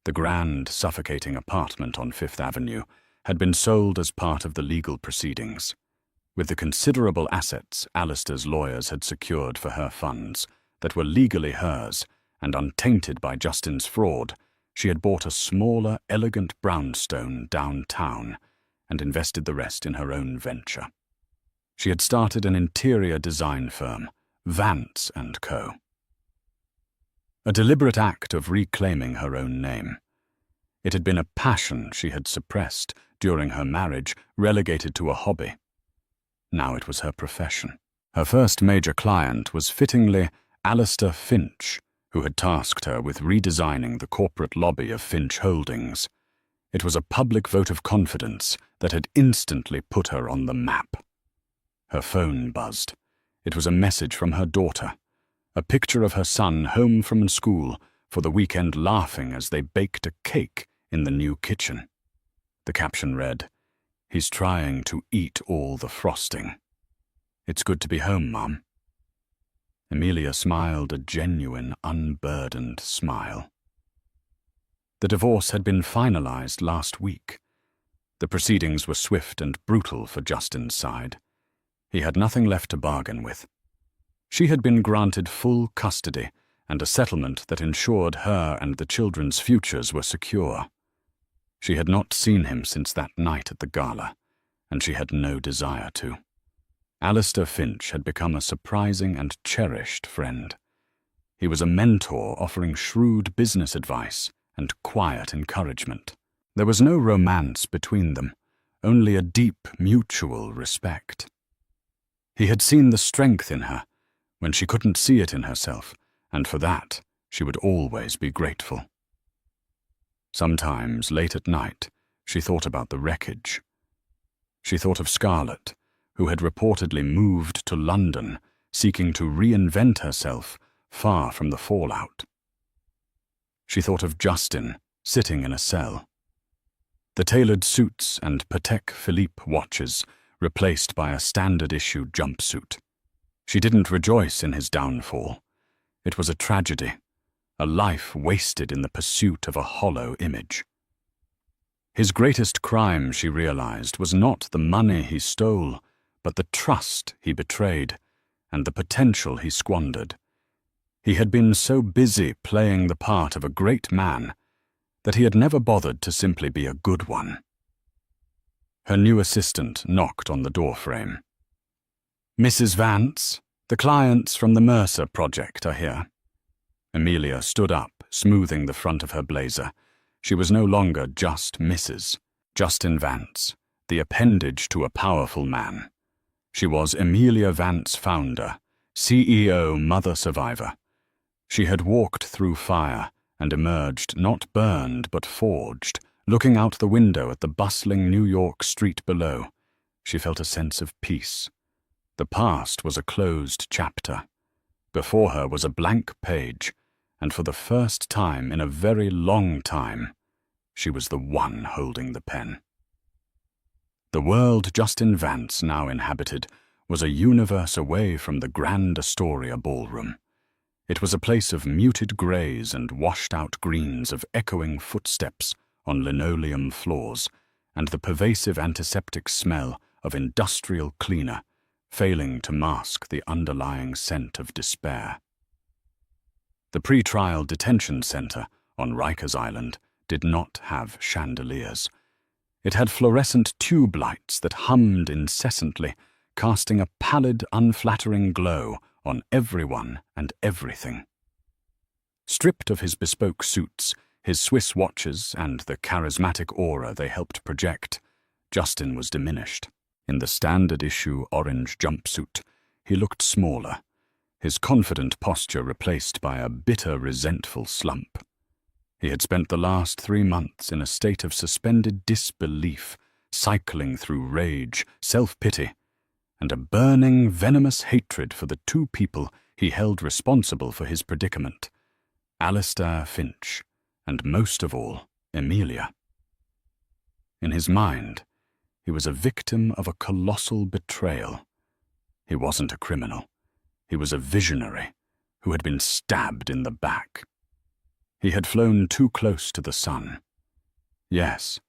The grand, suffocating apartment on Fifth Avenue had been sold as part of the legal proceedings. With the considerable assets Alistair's lawyers had secured for her funds, that were legally hers and untainted by Justin's fraud, she had bought a smaller, elegant brownstone downtown and invested the rest in her own venture. She had started an interior design firm, Vance & Co. A deliberate act of reclaiming her own name. It had been a passion she had suppressed during her marriage, relegated to a hobby. Now it was her profession. Her first major client was fittingly Alistair Finch, who had tasked her with redesigning the corporate lobby of Finch Holdings. It was a public vote of confidence that had instantly put her on the map. Her phone buzzed. It was a message from her daughter, a picture of her son home from school for the weekend, laughing as they baked a cake in the new kitchen. The caption read, "He's trying to eat all the frosting. It's good to be home, Mum." Amelia smiled a genuine, unburdened smile. The divorce had been finalized last week. The proceedings were swift and brutal for Justin's side. He had nothing left to bargain with. She had been granted full custody and a settlement that ensured her and the children's futures were secure. She had not seen him since that night at the gala, and she had no desire to. Alistair Finch had become a surprising and cherished friend. He was a mentor offering shrewd business advice and quiet encouragement. There was no romance between them, only a deep mutual respect. He had seen the strength in her when she couldn't see it in herself, and for that she would always be grateful. Sometimes, late at night, she thought about the wreckage. She thought of Scarlett, who had reportedly moved to London, seeking to reinvent herself far from the fallout. She thought of Justin, sitting in a cell. The tailored suits and Patek Philippe watches replaced by a standard-issue jumpsuit. She didn't rejoice in his downfall. It was a tragedy, a life wasted in the pursuit of a hollow image. His greatest crime, she realized, was not the money he stole, but the trust he betrayed and the potential he squandered. He had been so busy playing the part of a great man that he had never bothered to simply be a good one. Her new assistant knocked on the doorframe. "Mrs. Vance, the clients from the Mercer project are here." Amelia stood up, smoothing the front of her blazer. She was no longer just Mrs. Justin Vance, the appendage to a powerful man. She was Amelia Vance, founder, CEO, mother survivor. She had walked through fire and emerged not burned but forged. Looking out the window at the bustling New York street below, she felt a sense of peace. The past was a closed chapter. Before her was a blank page, and for the first time in a very long time, she was the one holding the pen. The world Justin Vance now inhabited was a universe away from the Grand Astoria ballroom. It was a place of muted greys and washed-out greens, of echoing footsteps on linoleum floors, and the pervasive antiseptic smell of industrial cleaner, failing to mask the underlying scent of despair. The pre-trial detention center on Rikers Island did not have chandeliers. It had fluorescent tube lights that hummed incessantly, casting a pallid, unflattering glow on everyone and everything. Stripped of his bespoke suits, his Swiss watches, and the charismatic aura they helped project, Justin was diminished. In the standard-issue orange jumpsuit, he looked smaller, his confident posture replaced by a bitter, resentful slump. He had spent the last 3 months in a state of suspended disbelief, cycling through rage, self-pity, and a burning, venomous hatred for the two people he held responsible for his predicament: Alistair Finch, and most of all, Amelia. In his mind, he was a victim of a colossal betrayal. He wasn't a criminal. He was a visionary who had been stabbed in the back. He had flown too close to the sun. Yes,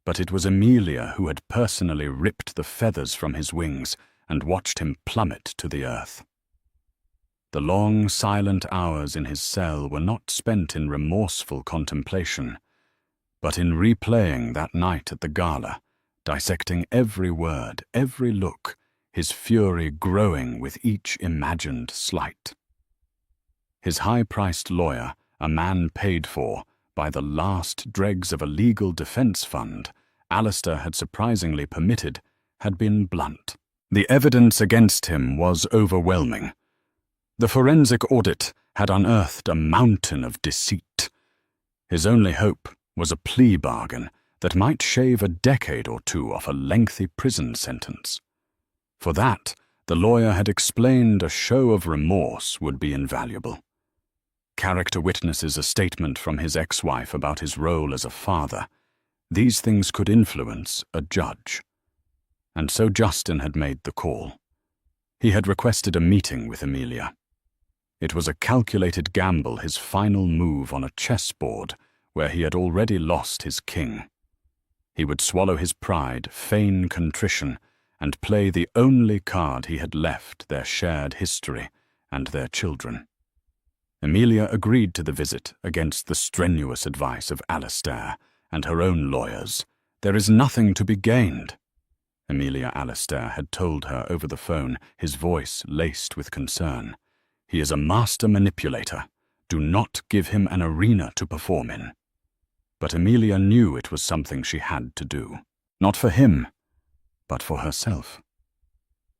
but it was Amelia who had personally ripped the feathers from his wings and watched him plummet to the earth. The long, silent hours in his cell were not spent in remorseful contemplation, but in replaying that night at the gala, dissecting every word, every look, his fury growing with each imagined slight. His high-priced lawyer, a man paid for by the last dregs of a legal defense fund Alistair had surprisingly permitted, had been blunt. The evidence against him was overwhelming. The forensic audit had unearthed a mountain of deceit. His only hope was a plea bargain that might shave a decade or two off a lengthy prison sentence. For that, the lawyer had explained, a show of remorse would be invaluable. Character witnesses a statement from his ex-wife about his role as a father. These things could influence a judge. And so Justin had made the call. He had requested a meeting with Amelia. It was a calculated gamble, his final move on a chessboard where he had already lost his king. He would swallow his pride, feign contrition, and play the only card he had left, their shared history and their children. Amelia agreed to the visit against the strenuous advice of Alistair and her own lawyers. "There is nothing to be gained," Amelia Alistair had told her over the phone, his voice laced with concern. "He is a master manipulator. Do not give him an arena to perform in." But Amelia knew it was something she had to do. Not for him, but for herself.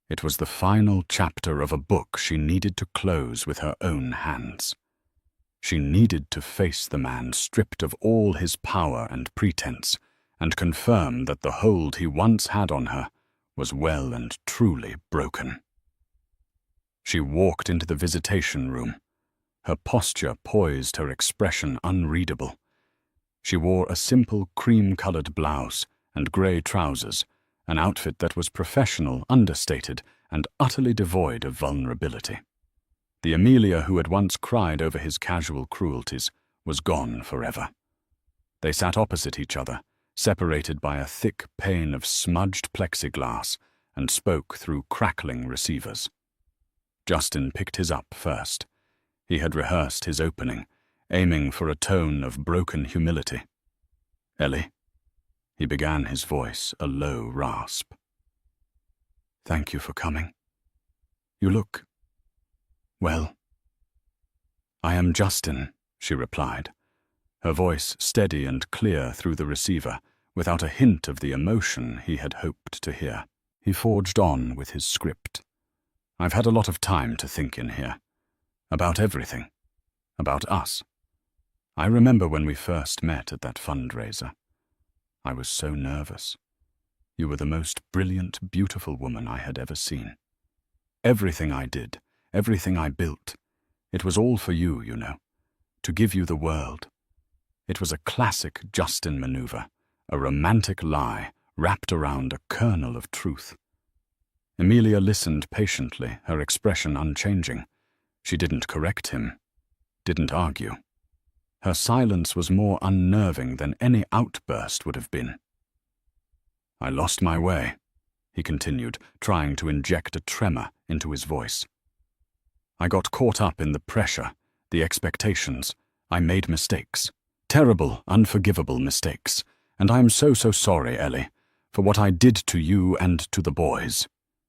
It was the final chapter of a book she needed to close with her own hands. She needed to face the man stripped of all his power and pretense, and confirm that the hold he once had on her was well and truly broken. She walked into the visitation room. Her posture poised, her expression unreadable. She wore a simple cream-colored blouse and grey trousers, an outfit that was professional, understated, and utterly devoid of vulnerability. The Amelia who had once cried over his casual cruelties was gone forever. They sat opposite each other, separated by a thick pane of smudged plexiglass, and spoke through crackling receivers. Justin picked his up first. He had rehearsed his opening, aiming for a tone of broken humility. "Ellie," he began, his voice a low rasp. "Thank you for coming. You look... well." "I am Justin," she replied, her voice steady and clear through the receiver, without a hint of the emotion he had hoped to hear. He forged on with his script. "I've had a lot of time to think in here. About everything. About us. I remember when we first met at that fundraiser. I was so nervous. You were the most brilliant, beautiful woman I had ever seen. Everything I did, everything I built, it was all for you, you know, to give you the world. It was a classic Justin maneuver, a romantic lie wrapped around a kernel of truth." Amelia listened patiently, her expression unchanging. She didn't correct him, didn't argue. Her silence was more unnerving than any outburst would have been. "I lost my way," he continued, trying to inject a tremor into his voice. "I got caught up in the pressure, the expectations. I made mistakes. Terrible, unforgivable mistakes. And I am so sorry, Ellie, for what I did to you and to the boys."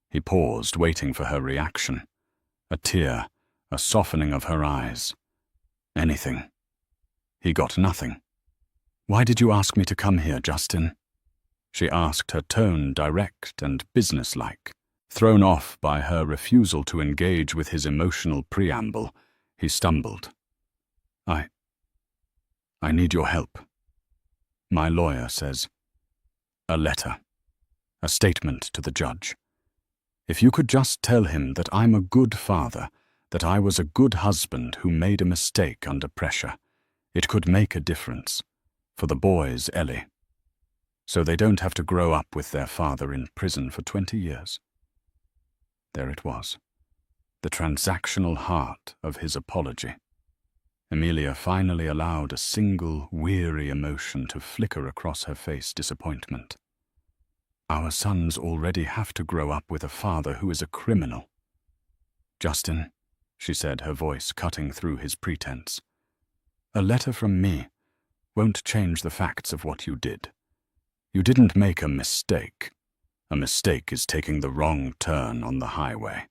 He paused, waiting for her reaction. A tear, a softening of her eyes. Anything. He got nothing. "Why did you ask me to come here, Justin?" she asked, her tone direct and businesslike. Thrown off by her refusal to engage with his emotional preamble, he stumbled. I need your help. My lawyer says. A letter. A statement to the judge. If you could just tell him that I'm a good father, that I was a good husband who made a mistake under pressure, it could make a difference. For the boys, Ellie. So they don't have to grow up with their father in prison for 20 years. There it was. The transactional heart of his apology. Amelia finally allowed a single, weary emotion to flicker across her face: disappointment. Our sons already have to grow up with a father who is a criminal. Justin, she said, her voice cutting through his pretense, a letter from me won't change the facts of what you did. You didn't make a mistake. A mistake is taking the wrong turn on the highway.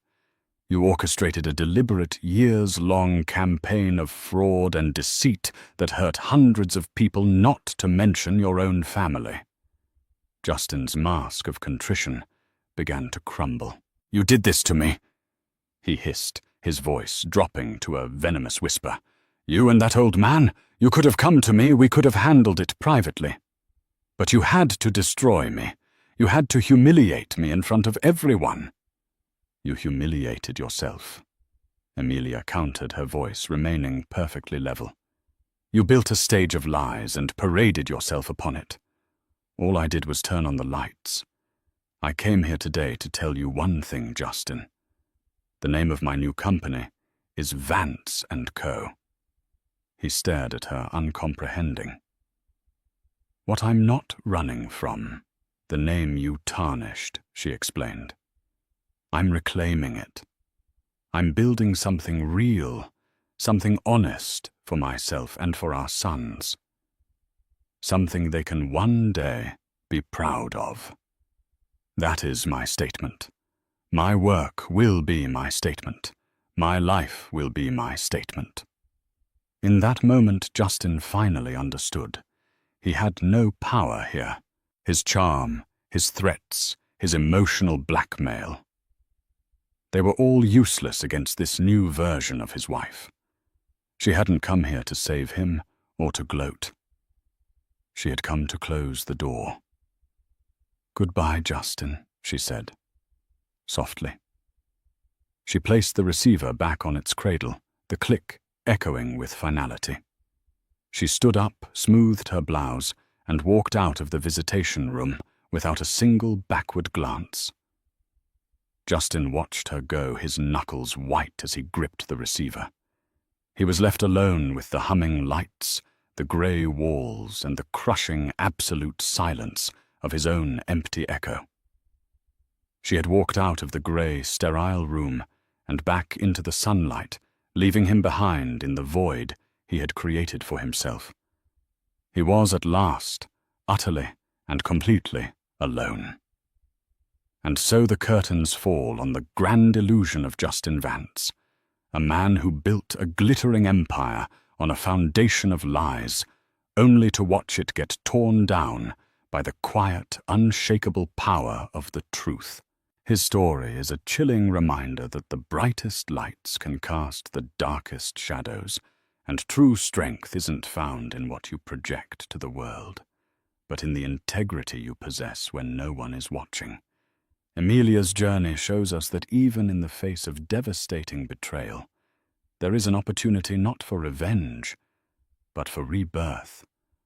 You orchestrated a deliberate, years-long campaign of fraud and deceit that hurt hundreds of people, not to mention your own family. Justin's mask of contrition began to crumble. You did this to me, he hissed, his voice dropping to a venomous whisper. You and that old man, you could have come to me, we could have handled it privately. But you had to destroy me. You had to humiliate me in front of everyone. You humiliated yourself. Amelia countered, her voice remaining perfectly level. You built a stage of lies and paraded yourself upon it. All I did was turn on the lights. I came here today to tell you one thing, Justin. The name of my new company is Vance & Co. He stared at her, uncomprehending. What I'm not running from, the name you tarnished, she explained. I'm reclaiming it. I'm building something real, something honest for myself and for our sons. Something they can one day be proud of. That is my statement. My work will be my statement. My life will be my statement. In that moment, Justin finally understood. He had no power here. His charm, his threats, his emotional blackmail. They were all useless against this new version of his wife. She hadn't come here to save him or to gloat. She had come to close the door. Goodbye, Justin, she said, softly. She placed the receiver back on its cradle, the click echoing with finality. She stood up, smoothed her blouse, and walked out of the visitation room without a single backward glance. Justin watched her go, his knuckles white as he gripped the receiver. He was left alone with the humming lights, the grey walls, and the crushing absolute silence of his own empty echo. She had walked out of the grey, sterile room and back into the sunlight, leaving him behind in the void he had created for himself. He was at last, utterly and completely alone. And so the curtains fall on the grand illusion of Justin Vance, a man who built a glittering empire on a foundation of lies, only to watch it get torn down by the quiet, unshakable power of the truth. His story is a chilling reminder that the brightest lights can cast the darkest shadows, and true strength isn't found in what you project to the world, but in the integrity you possess when no one is watching. Emilia's journey shows us that even in the face of devastating betrayal, there is an opportunity not for revenge, but for rebirth,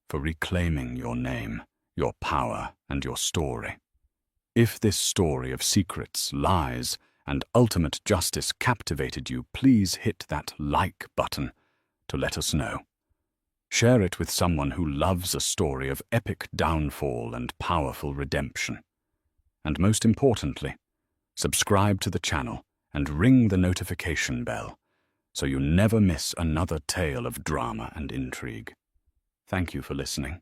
for reclaiming your name, your power, and your story. If this story of secrets, lies, and ultimate justice captivated you, please hit that like button to let us know. Share it with someone who loves a story of epic downfall and powerful redemption. And most importantly, subscribe to the channel and ring the notification bell so you never miss another tale of drama and intrigue. Thank you for listening.